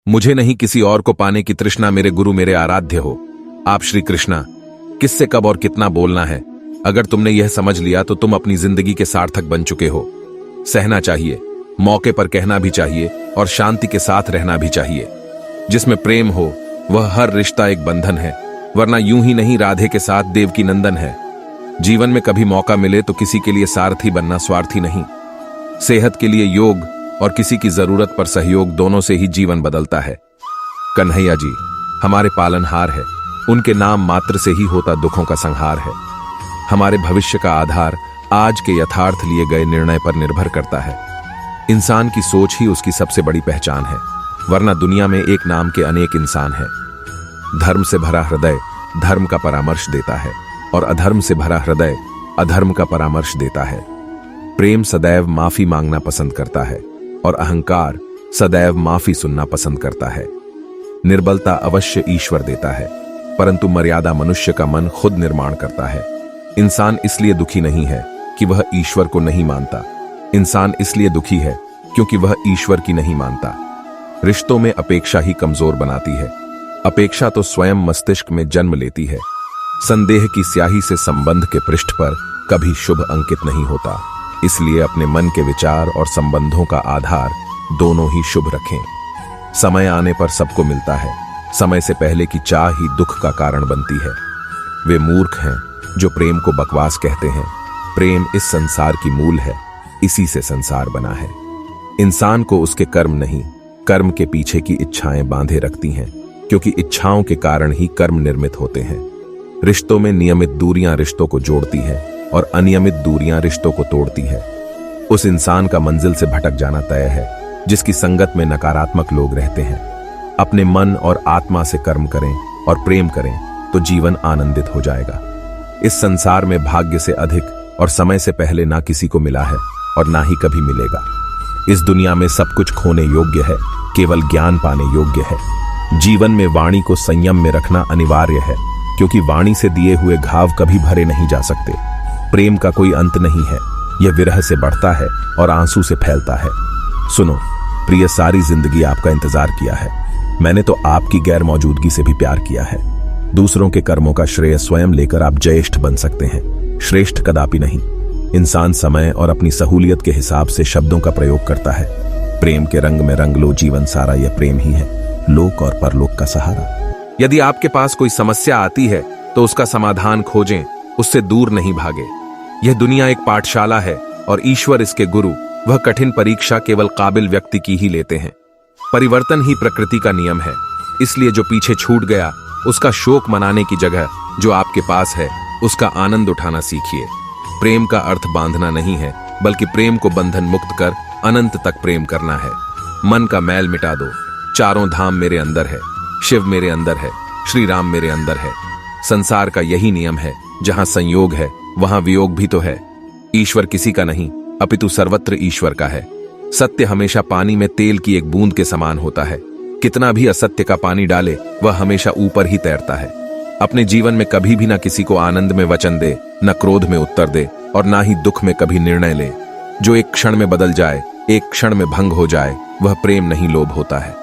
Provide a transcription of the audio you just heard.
मुझे नहीं किसी और को पाने की तृष्णा, मेरे गुरु मेरे आराध्य हो आप श्री कृष्णा। किससे कब और कितना बोलना है, अगर तुमने यह समझ लिया तो तुम अपनी जिंदगी के सार्थक बन चुके हो। सहना चाहिए, मौके पर कहना भी चाहिए और शांति के साथ रहना भी चाहिए। जिसमें प्रेम हो वह हर रिश्ता एक बंधन है, वरना यूं ही नहीं राधे के साथ देवकी नंदन है। जीवन में कभी मौका मिले तो किसी के लिए सारथी बनना, स्वार्थी नहीं। सेहत के लिए योग और किसी की जरूरत पर सहयोग, दोनों से ही जीवन बदलता है। कन्हैया जी हमारे पालनहार है, उनके नाम मात्र से ही होता दुखों का संहार है। हमारे भविष्य का आधार आज के यथार्थ लिए गए निर्णय पर निर्भर करता है। इंसान की सोच ही उसकी सबसे बड़ी पहचान है, वरना दुनिया में एक नाम के अनेक इंसान हैं। धर्म से भरा हृदय धर्म का परामर्श देता है और अधर्म से भरा हृदय अधर्म का परामर्श देता है। प्रेम सदैव माफी मांगना पसंद करता है और अहंकार सदैव माफी सुनना पसंद करता है। निर्बलता अवश्य ईश्वर देता है, परंतु मर्यादा मनुष्य का मन खुद निर्माण करता है। इंसान इसलिए दुखी नहीं है कि वह ईश्वर को नहीं मानता, इंसान इसलिए दुखी है क्योंकि वह ईश्वर की नहीं मानता। रिश्तों में अपेक्षा ही कमजोर बनाती है। अपेक्षा तो स्वयं मस्तिष्क में जन्म लेती है। संदेह की स्याही से संबंध के पृष्ठ पर कभी शुभ अंकित नहीं होता। इसलिए अपने मन के विचार और संबंधों का आधार दोनों ही शुभ रखें। समय आने पर सबको मिलता है, समय से पहले की चाह ही दुख का कारण बनती है। वे मूर्ख हैं जो प्रेम को बकवास कहते हैं। प्रेम इस संसार की मूल है, इसी से संसार बना है। इंसान को उसके कर्म नहीं, कर्म के पीछे की इच्छाएं बांधे रखती हैं, क्योंकि इच्छाओं के कारण ही कर्म निर्मित होते हैं। रिश्तों में नियमित दूरियां रिश्तों को जोड़ती है और अनियमित दूरियां रिश्तों को तोड़ती है। उस इंसान का मंजिल से भटक जाना तय है जिसकी संगत में नकारात्मक लोग रहते हैं। अपने मन और आत्मा से कर्म करें और प्रेम करें तो जीवन आनंदित हो जाएगा। इस संसार में भाग्य से अधिक और समय से पहले ना किसी को मिला है और ना ही कभी मिलेगा। इस दुनिया में सब कुछ खोने योग्य है, केवल ज्ञान पाने योग्य है। जीवन में वाणी को संयम में रखना अनिवार्य है, क्योंकि वाणी से दिए हुए घाव कभी भरे नहीं जा सकते। प्रेम का कोई अंत नहीं है, यह विरह से बढ़ता है और आंसू से फैलता है। सुनो प्रिय, सारी जिंदगी आपका इंतजार किया है। मैंने तो आपकी गैर मौजूदगी से भी प्यार किया है। दूसरों के कर्मों का श्रेय स्वयं लेकर आप ज्येष्ठ बन सकते हैं, श्रेष्ठ कदापि नहीं। इंसान समय और अपनी सहूलियत के हिसाब से शब्दों का प्रयोग करता है। प्रेम के रंग में रंग लो जीवन सारा, यह प्रेम ही है, लोक और परलोक का सहारा। यदि आपके पास कोई समस्या आती है तो उसका समाधान खोजें, उससे दूर नहीं भागे। यह दुनिया एक पाठशाला है और ईश्वर इसके गुरु। वह कठिन परीक्षा केवल काबिल व्यक्ति की ही लेते हैं। परिवर्तन ही प्रकृति का नियम है, इसलिए जो पीछे छूट गया उसका शोक मनाने की जगह जो आपके पास है उसका आनंद उठाना सीखिए। प्रेम का अर्थ बांधना नहीं है, बल्कि प्रेम को बंधन मुक्त कर अनंत तक प्रेम करना है। मन का मैल मिटा दो। चारों धाम मेरे अंदर है, शिव मेरे अंदर है, श्री राम मेरे अंदर है। संसार का यही नियम है, जहां संयोग है वहां वियोग भी तो है। ईश्वर किसी का नहीं अपितु सर्वत्र ईश्वर का है। सत्य हमेशा पानी में तेल की एक बूंद के समान होता है। कितना भी असत्य का पानी डाले वह हमेशा ऊपर ही तैरता है। अपने जीवन में कभी भी ना किसी को आनंद में वचन दे, न क्रोध में उत्तर दे और ना ही दुख में कभी निर्णय ले। जो एक क्षण में बदल जाए, एक क्षण में भंग हो जाए, वह प्रेम नहीं लोभ होता है।